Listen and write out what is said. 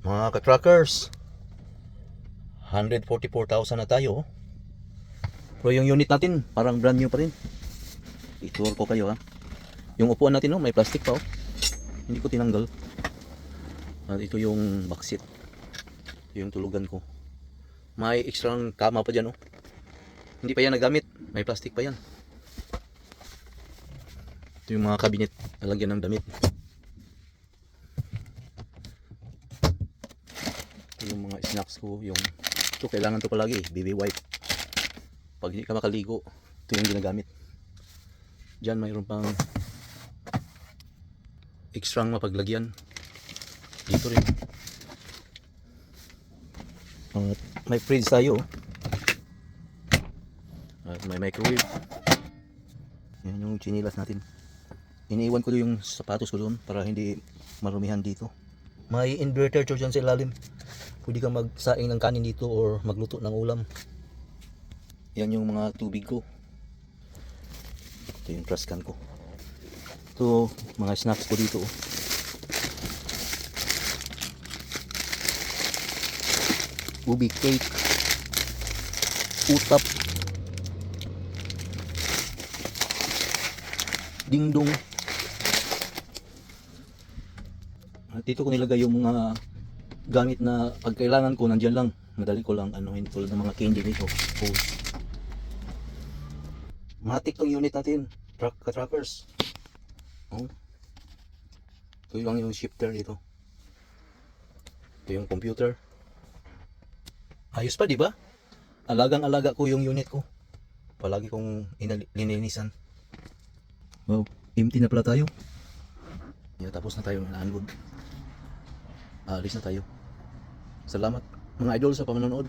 Mga ka-truckers, 144,000 na tayo. Pero yung unit natin parang brand new pa rin. I-tour ko kayo ha. Yung upuan natin may plastic pa hindi ko tinanggal. At ito yung backseat, yung tulugan ko. May extra kama pa dyan hindi pa yan nagamit, may plastic pa yan. Ito yung mga cabinet, lalagyan ng damit. Yung mga snacks ko, ito kailangan to palagi, baby wipe. Pag hindi ka makaligo, ito yung ginagamit. Diyan mayroon pang extra mapaglagyan. Dito rin. At may fridge tayo. At may microwave. Yan yung chinilas natin. Iniiwan ko yung sapatos ko doon para hindi marumihan dito. May inverter charge sa ilalim. Pwede kang magsaing ng kanin dito or magluto ng ulam. Yan yung mga tubig ko. Ito yung trash can ko. Ito mga snacks ko dito. Ubi cake, utap, dingdong. At dito ko nilagay yung mga gamit na pag kailangan ko nandiyan lang. Madali ko lang anuhin tulad ng mga candy dito. Matik tong unit natin, ka-truckers. Ito lang yung shifter dito. Ito yung computer. Ayos pa, di ba? Alagang-alaga ko yung unit ko. Palagi kong lininisan. Wow, empty na pala tayo. Tapos na tayo na-unload. Alis na tayo. Salamat mga idol sa panonood.